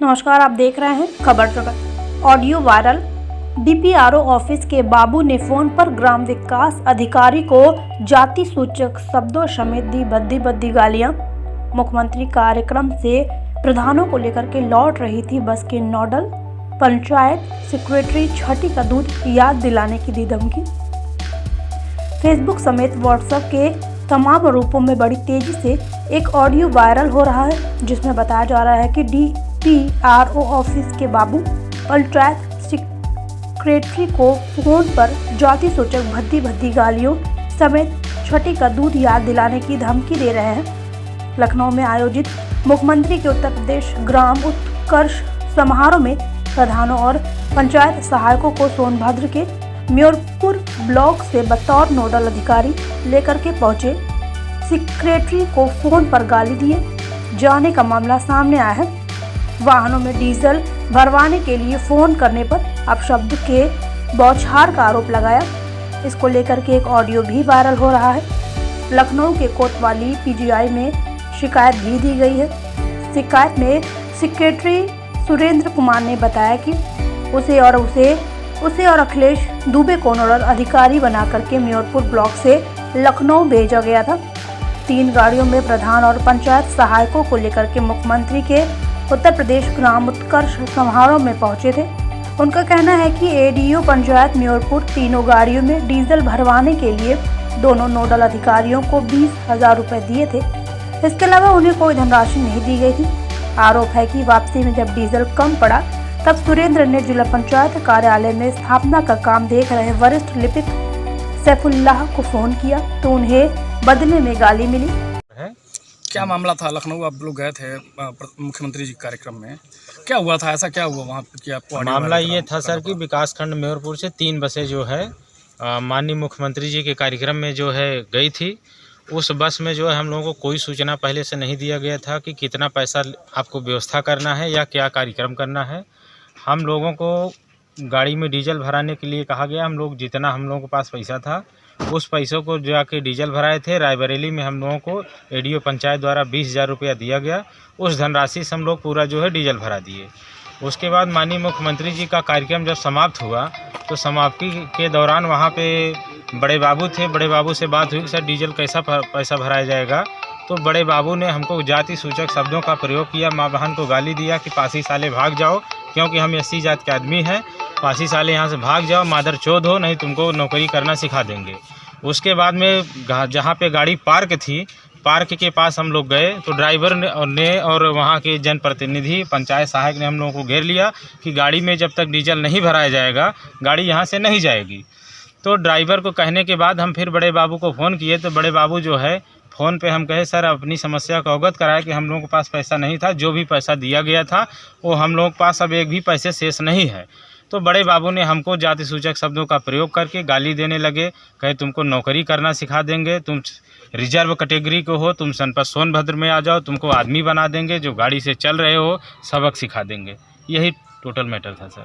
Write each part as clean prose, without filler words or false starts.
नमस्कार, आप देख रहे हैं खबर जगत। Audio viral. डीपीआरओ ऑफिस के बाबू ने फोन पर ग्राम विकास अधिकारी को जाति सूचक शब्दों समेत दी भद्दी गालियां। मुख्यमंत्री कार्यक्रम से प्रधानों को लेकर के लौट रही थी बस के नोडल पंचायत सेक्रेटरी छठी का दूध याद दिलाने की दी धमकी। फेसबुक समेत व्हाट्सएप के तमाम रूपों में बड़ी तेजी से एक ऑडियो वायरल हो रहा है, जिसमें बताया जा रहा है कि डीपीआरओ ऑफिस के बाबू पंचायत सेक्रेटरी को फोन पर जाति सूचक भद्दी गालियों समेत छठी का दूध याद दिलाने की धमकी दे रहे हैं। लखनऊ में आयोजित मुख्यमंत्री के उत्तर प्रदेश ग्राम उत्कर्ष समारोह में प्रधानों और पंचायत सहायकों को सोनभद्र के म्योरपुर ब्लॉक से बतौर नोडल अधिकारी लेकर के पहुंचे सेक्रेटरी को फोन पर गाली दिए जाने का मामला सामने आया है। वाहनों में डीजल भरवाने के लिए फोन करने पर अपशब्द के बौछार का आरोप लगाया। इसको लेकर के एक ऑडियो भी वायरल हो रहा है। लखनऊ के कोतवाली पीजीआई में शिकायत भी दी गई है। शिकायत में सेक्रेटरी सुरेंद्र कुमार ने बताया कि उसे और अखिलेश दुबे को नोडल अधिकारी बना करके म्योरपुर ब्लॉक से लखनऊ भेजा गया था। 3 गाड़ियों में प्रधान और पंचायत सहायकों को लेकर के मुख्यमंत्री के उत्तर प्रदेश ग्राम उत्कर्ष समारोह में पहुंचे थे। उनका कहना है कि एडीओ पंचायत म्योरपुर तीनों गाड़ियों में डीजल भरवाने के लिए दोनों नोडल अधिकारियों को 20,000 रुपए दिए थे। इसके अलावा उन्हें कोई धनराशि नहीं दी गई थी। आरोप है कि वापसी में जब डीजल कम पड़ा तब सुरेंद्र ने जिला पंचायत कार्यालय में स्थापना का काम देख रहे वरिष्ठ लिपिक सैफुल्लाह को फोन किया तो उन्हें बदले में गाली मिली। क्या मामला था? लखनऊ आप लोग गए थे मुख्यमंत्री जी कार्यक्रम में, क्या हुआ था? ऐसा क्या हुआ वहाँ पे? आपको मामला ये था सर कि विकास खंड म्योरपुर से 3 बसें जो है माननीय मुख्यमंत्री जी के कार्यक्रम में जो है गई थी। उस बस में जो है हम लोगों को कोई सूचना पहले से नहीं दिया गया था कि कितना पैसा आपको व्यवस्था करना है या क्या कार्यक्रम करना है। हम लोगों को गाड़ी में डीजल भराने के लिए कहा गया। हम लोग जितना हम लोगों के पास पैसा था उस पैसों को जाके डीजल भराए थे। रायबरेली में हम लोगों को एडीओ पंचायत द्वारा 20,000 रुपया दिया गया। उस धनराशि से हम लोग पूरा जो है डीजल भरा दिए। उसके बाद माननीय मुख्यमंत्री जी का कार्यक्रम जब समाप्त हुआ तो समाप्ति के दौरान वहाँ पे बड़े बाबू थे। बड़े बाबू से बात हुई कि सर डीजल कैसा पैसा भराया जाएगा। तो बड़े बाबू ने हमको जाति सूचक शब्दों का प्रयोग किया। माँ बहन को गाली दिया कि पासी साले भाग जाओ, क्योंकि हम एससी जात के आदमी हैं। पासी साले यहाँ से भाग जाओ, मादर चोद हो, नहीं तुमको नौकरी करना सिखा देंगे। उसके बाद में जहाँ पे गाड़ी पार्क थी, पार्क के पास हम लोग गए तो ड्राइवर ने और वहाँ के जनप्रतिनिधि पंचायत सहायक ने हम लोगों को घेर लिया कि गाड़ी में जब तक डीजल नहीं भराया जाएगा गाड़ी यहाँ से नहीं जाएगी। तो ड्राइवर को कहने के बाद हम फिर बड़े बाबू को फ़ोन किए तो बड़े बाबू जो है फ़ोन पे हम कहे सर अपनी समस्या को अवगत कराए कि हम लोगों के पास पैसा नहीं था, जो भी पैसा दिया गया था वो हम लोगों के पास अब एक भी पैसे शेष नहीं है। तो बड़े बाबू ने हमको जाति सूचक शब्दों का प्रयोग करके गाली देने लगे। कहे तुमको नौकरी करना सिखा देंगे, तुम रिजर्व कैटेगरी को हो, तुम जनपद सोनभद्र में आ जाओ, तुमको आदमी बना देंगे, जो गाड़ी से चल रहे हो सबक सिखा देंगे। यही टोटल मैटर था सर।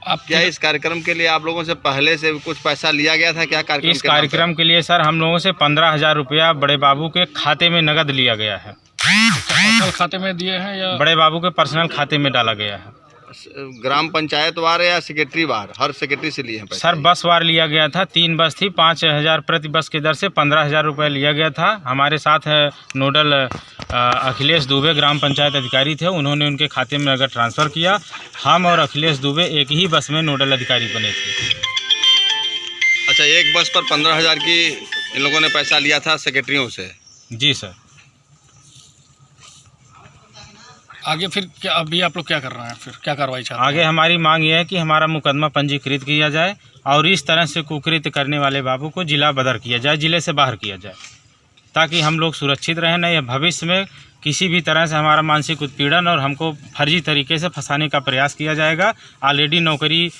अब क्या इस कार्यक्रम के लिए आप लोगों से पहले से कुछ पैसा लिया गया था? क्या कार्यक्रम इस कार्यक्रम के लिए सर हम लोगों से 15,000 रुपया बड़े बाबू के खाते में नगद लिया गया है। पर्सनल खाते में दिए हैं या बड़े बाबू के पर्सनल खाते में डाला गया है। ग्राम पंचायत वार या सेक्रेटरी वार? हर सेक्रेटरी से लिए हैं पैसा? सर बस वार लिया गया था। 3 बस थी, 5,000 प्रति बस की दर से 15,000 रुपये लिया गया था। हमारे साथ नोडल अखिलेश दुबे ग्राम पंचायत अधिकारी थे, उन्होंने उनके खाते में नगद ट्रांसफ़र किया। हम और अखिलेश दुबे एक ही बस में नोडल अधिकारी बने थे। अच्छा, एक बस पर 15,000 की इन लोगों ने पैसा लिया था सेक्रेटरियों से? जी सर। आगे फिर क्या, अभी आप लोग क्या कर रहे हैं? फिर क्या कार्रवाई चाहते हैं? आगे हमारी मांग ये है कि हमारा मुकदमा पंजीकृत किया जाए और इस तरह से कुकृत्य करने वाले बाबू को जिला बदर किया जाए, जिले से बाहर किया जाए, ताकि हम लोग सुरक्षित रहें। नहीं या भविष्य में किसी भी तरह से हमारा मानसिक उत्पीड़न और हमको फर्जी तरीके से फंसाने का प्रयास किया जाएगा। ऑलरेडी नौकरी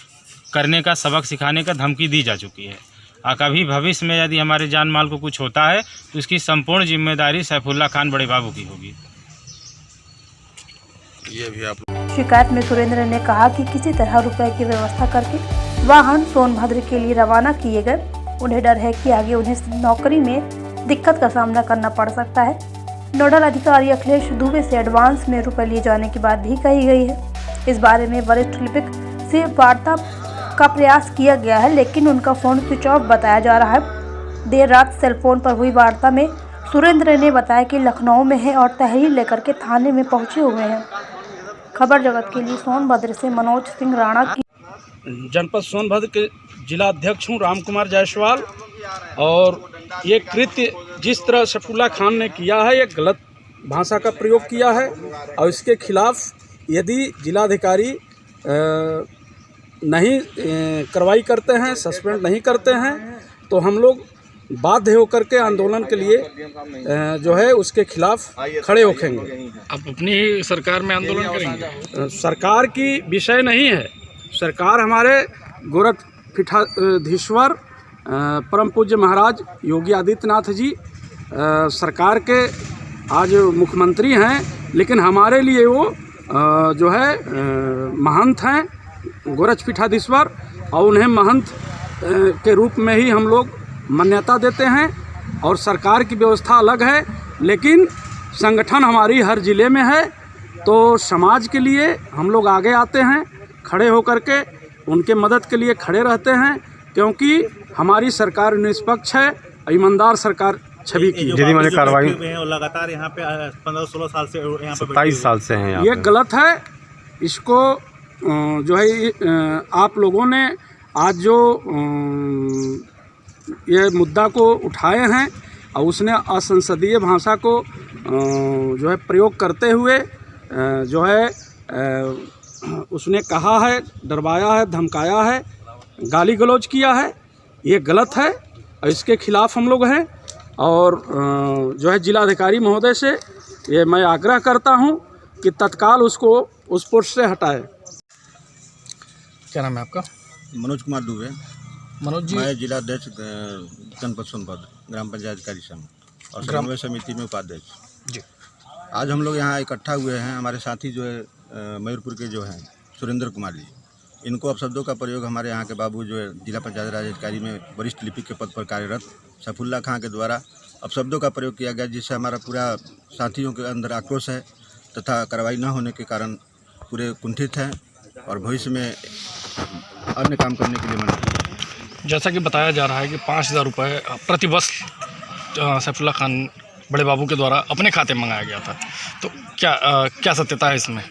करने का, सबक सिखाने का धमकी दी जा चुकी है। कभी भविष्य में यदि हमारे जान माल को कुछ होता है तो इसकी संपूर्ण जिम्मेदारी सैफुल्लाह खान बड़े बाबू की होगी। ये भी आप शिकायत में सुरेंद्र ने कहा कि किसी तरह रुपए की व्यवस्था करके वाहन सोनभद्र के लिए रवाना किए गए। उन्हें डर है कि आगे उन्हें नौकरी में दिक्कत का सामना करना पड़ सकता है। नोडल अधिकारी अखिलेश दुबे से एडवांस में रुपए लिए जाने की बात भी कही गई है। इस बारे में वरिष्ठ लिपिक से वार्ता का प्रयास किया गया है, लेकिन उनका फोन स्विच ऑफ बताया जा रहा है। देर रात सेलफोन पर हुई वार्ता में सुरेंद्र ने बताया कि लखनऊ में है और तहरीर लेकर के थाने में पहुंचे हुए हैं। खबर जगत के लिए सोनभद्र से मनोज सिंह राणा की। जनपद सोनभद्र के जिला अध्यक्ष हूँ राम कुमार जायसवाल। और ये कृत्य जिस तरह सफुल्ला खान ने किया है, ये गलत भाषा का प्रयोग किया है और इसके खिलाफ यदि जिलाधिकारी नहीं कार्रवाई करते हैं, सस्पेंड नहीं करते हैं, तो हम लोग बाध्य होकर के आंदोलन के लिए जो है उसके खिलाफ खड़े होखेंगे। आप अपनी ही सरकार में आंदोलन करेंगे? सरकार की विषय नहीं है। सरकार हमारे गोरखपीठाधीश्वर परम पूज्य महाराज योगी आदित्यनाथ जी सरकार के आज मुख्यमंत्री हैं, लेकिन हमारे लिए वो जो है महंत हैं गोरखपीठाधीश्वर, और उन्हें महंत के रूप में ही हम लोग मान्यता देते हैं। और सरकार की व्यवस्था अलग है, लेकिन संगठन हमारी हर ज़िले में है, तो समाज के लिए हम लोग आगे आते हैं, खड़े होकर के उनके मदद के लिए खड़े रहते हैं, क्योंकि हमारी सरकार निष्पक्ष है, ईमानदार सरकार छवि की। यदि मैंने कार्रवाई लगातार यहाँ पे 15-16 साल से, यहाँ पे 27 साल से हैं, ये गलत है। इसको जो है आप लोगों ने आज जो ये मुद्दा को उठाए हैं और उसने असंसदीय भाषा को जो है प्रयोग करते हुए जो है उसने कहा है, डरवाया है, धमकाया है, गाली गलौज किया है, ये गलत है और इसके खिलाफ हम लोग हैं। और जो है जिलाधिकारी महोदय से ये मैं आग्रह करता हूं कि तत्काल उसको उस पोस्ट से हटाए। क्या नाम है आपका? मनोज कुमार दुबे। मनोज जी, मैं जिला अध्यक्ष जनपद सोनभद्र ग्राम पंचायत अधिकारी संघ और समन्वय समिति में उपाध्यक्ष जी। आज हम लोग यहाँ इकट्ठा हुए हैं। हमारे साथी जो है मयूरपुर के जो हैं सुरेंद्र कुमार जी, इनको अपशब्दों का प्रयोग हमारे यहाँ के बाबू जो है जिला पंचायत राज अधिकारी में वरिष्ठ लिपिक के पद पर कार्यरत सफुल्ला खां के द्वारा अपशब्दों का प्रयोग किया गया, जिससे हमारा पूरा साथियों के अंदर आक्रोश है तथा कार्रवाई न होने के कारण पूरे कुंठित हैं और भविष्य में अन्य काम करने के लिए मना। जैसा कि बताया जा रहा है कि 5,000 रुपये प्रतिवर्ष सैफुल्ला खान बड़े बाबू के द्वारा अपने खाते में मंगाया गया था, तो क्या सत्यता है इसमें?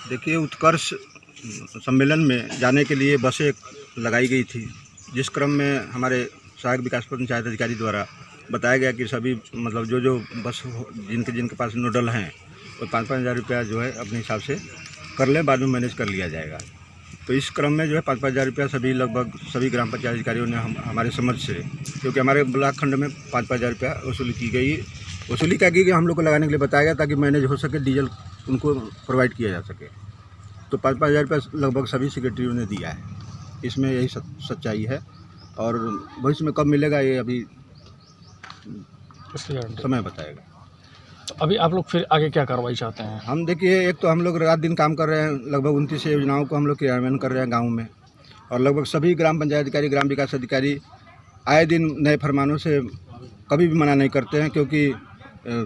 देखिए, उत्कर्ष सम्मेलन में जाने के लिए बसें लगाई गई थी, जिस क्रम में हमारे सहायक विकास पंचायत अधिकारी द्वारा बताया गया कि सभी मतलब जो बस जिनके पास नोडल हैं वो 5-5 हज़ार रुपया जो है अपने हिसाब से कर लें, बाद में मैनेज कर लिया जाएगा। तो इस क्रम में जो है 5-5 हज़ार रुपया लगभग सभी ग्राम पंचायत अधिकारियों ने हमारे समझ से, क्योंकि हमारे ब्लॉक खंड में 5-5 हज़ार रुपया वसूली क्या की गई, हम लोग को लगाने के लिए बताया गया ताकि मैनेज हो सके, डीजल उनको प्रोवाइड किया जा सके। तो 5-5 हज़ार रुपया लगभग सभी सेक्रेटरियों ने दिया है। इसमें यही सच्चाई है और भविष्य में कब मिलेगा ये अभी समय बताएगा। तो अभी आप लोग फिर आगे क्या कार्रवाई चाहते हैं? हम देखिए, एक तो हम लोग रात दिन काम कर रहे हैं, लगभग 29 योजनाओं को हम लोग क्रियान्वयन कर रहे हैं गाँव में, और लगभग सभी ग्राम पंचायत अधिकारी, ग्राम विकास अधिकारी आए दिन नए फरमानों से कभी भी मना नहीं करते हैं, क्योंकि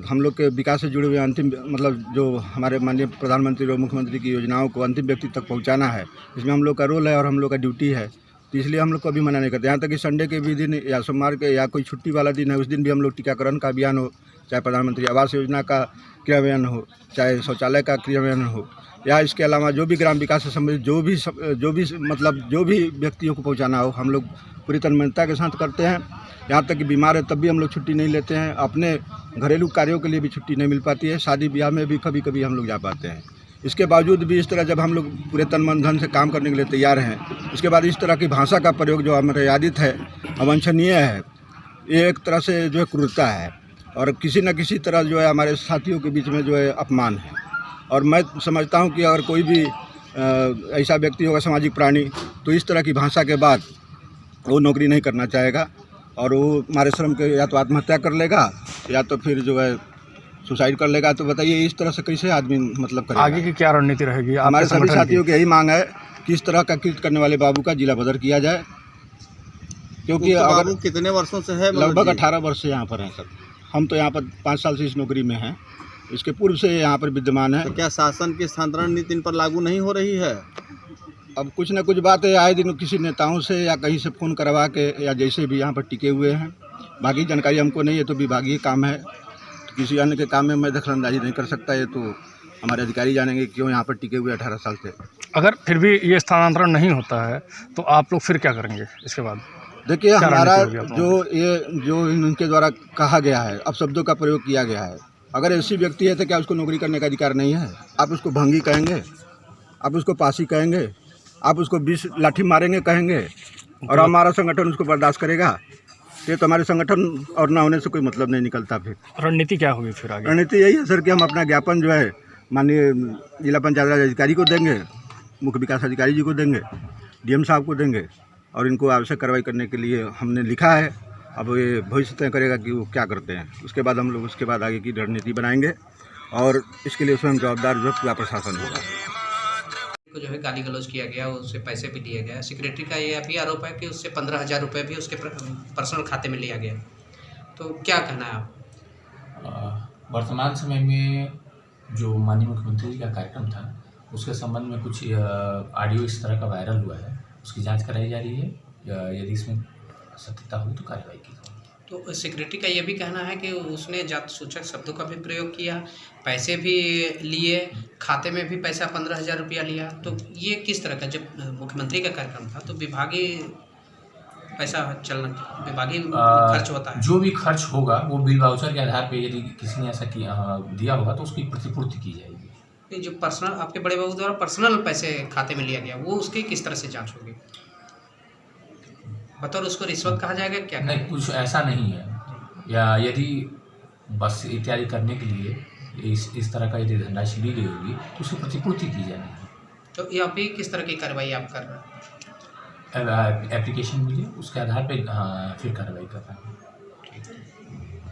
हम लोग के विकास से जुड़े हुए अंतिम मतलब जो हमारे माननीय प्रधानमंत्री और मुख्यमंत्री की योजनाओं को अंतिम व्यक्ति तक पहुंचाना है, इसमें हम लोग का रोल है और हम लोग का ड्यूटी है। तो इसलिए हम लोग कभी मना नहीं करते। यहाँ तक कि संडे के भी दिन या सोमवार के या कोई छुट्टी वाला दिन है, उस दिन भी हम लोग टीकाकरण का अभियान हो, चाहे प्रधानमंत्री आवास योजना का क्रियान्वयन हो, चाहे शौचालय का क्रियान्वयन हो, या इसके अलावा जो भी ग्राम विकास से संबंधित जो भी व्यक्तियों को पहुँचाना हो, हम लोग पूरी तन्मयता के साथ करते हैं। यहाँ तक कि बीमार है तब भी हम लोग छुट्टी नहीं लेते हैं। अपने घरेलू कार्यों के लिए भी छुट्टी नहीं मिल पाती है, शादी ब्याह में भी कभी कभी हम लोग जा पाते हैं। इसके बावजूद भी इस तरह जब हम लोग पूरे तन मन धन से काम करने के लिए तैयार हैं, उसके बाद इस तरह की भाषा का प्रयोग जो अमर्यादित है, अवांछनीय है, ये एक तरह से जो है क्रूरता है और किसी न किसी तरह जो है हमारे साथियों के बीच में जो है अपमान है। और मैं समझता हूँ कि अगर कोई भी ऐसा व्यक्ति होगा, सामाजिक प्राणी, तो इस तरह की भाषा के बाद वो नौकरी नहीं करना चाहेगा और वो हमारे श्रम के या तो आत्महत्या कर लेगा या तो फिर जो है सुसाइड कर लेगा। तो बताइए, इस तरह से कैसे आदमी मतलब करेगा? आगे की क्या रणनीति रहेगी? हमारे सभी साथियों की यही मांग है कि इस तरह का कृत्य करने वाले बाबू का जिला बदर किया जाए, क्योंकि अगर कितने वर्षों से है? लगभग 18 वर्ष से यहाँ पर हैं सर। हम तो यहाँ पर 5 साल से इस नौकरी में हैं। इसके पूर्व से यहाँ पर विद्यमान है। तो क्या शासन की स्थानांतरण नीति इन पर लागू नहीं हो रही है? अब कुछ न कुछ बातें आए दिन किसी नेताओं से या कहीं से फ़ोन करवा के या जैसे भी यहाँ पर टिके हुए हैं। बाकी जानकारी हमको नहीं है, तो विभागीय काम है, तो किसी अन्य के काम में मैं दखलंदाजी नहीं कर सकता। ये तो हमारे अधिकारी जानेंगे क्यों यहाँ पर टिके हुए 18 साल से। अगर फिर भी ये स्थानांतरण नहीं होता है तो आप लोग फिर क्या करेंगे इसके बाद? देखिए, क्या हमारा रणनीति होगी आप लोगों जो इनके द्वारा कहा गया है, अब शब्दों का प्रयोग किया गया है। अगर ऐसी व्यक्ति है तो क्या उसको नौकरी करने का अधिकार नहीं है? आप उसको भंगी कहेंगे, आप उसको पासी कहेंगे, आप उसको 20 लाठी मारेंगे कहेंगे, और हमारा संगठन उसको बर्दाश्त करेगा? ये तो हमारे संगठन और ना होने से कोई मतलब नहीं निकलता। फिर रणनीति क्या होगी फिर आगे? रणनीति यही है सर कि हम अपना ज्ञापन जो है माननीय जिला पंचायत राज अधिकारी को देंगे, मुख्य विकास अधिकारी जी को देंगे, डीएम साहब को देंगे, और इनको आवश्यक कार्रवाई करने के लिए हमने लिखा है। अब ये भविष्य तय करेगा कि वो क्या करते हैं। उसके बाद हम लोग उसके बाद आगे की रणनीति बनाएंगे, और इसके लिए स्वयं जवाबदार जो पूरा प्रशासन होगा। को जो है गाली गलौज किया गया, उससे पैसे भी लिए गए। सेक्रेटरी का ये भी आरोप है कि उससे 15,000 रुपये भी उसके पर्सनल खाते में लिया गया। तो क्या कहना है आप? वर्तमान समय में जो माननीय मुख्यमंत्री जी का कार्यक्रम था, उसके संबंध में कुछ ऑडियो इस तरह का वायरल हुआ है, उसकी जांच कराई जा रही है। यदि इसमें सत्यता हो तो कार्रवाई की जाएगी। तो सेक्रेटरी का ये भी कहना है कि उसने जाति सूचक शब्दों का भी प्रयोग किया, पैसे भी लिए, खाते में भी पैसा 15,000 रुपया लिया। तो ये किस तरह का, जब मुख्यमंत्री का कार्यक्रम था तो विभागीय पैसा चलना, विभागीय खर्च होता है। जो भी खर्च होगा वो बिल वाउचर के आधार पे यदि किसी ने ऐसा दिया होगा तो उसकी प्रतिपूर्ति की जाएगी। जो पर्सनल आपके बड़े बाबू द्वारा पर्सनल पैसे खाते में लिया गया, वो उसकी किस तरह से जाँच होगी? बतौर उसको रिश्वत कहा जाएगा क्या? नहीं, कुछ ऐसा नहीं है। या यदि बस इत्यादि करने के लिए इस तरह का यदि धनराशि ली गई होगी तो उसकी प्रतिपूर्ति की जाएगी। तो यहाँ पे किस तरह की कार्रवाई आप कर रहे हैं? एप्लीकेशन मिली, उसके आधार पे फिर कार्रवाई कर रहे हैं।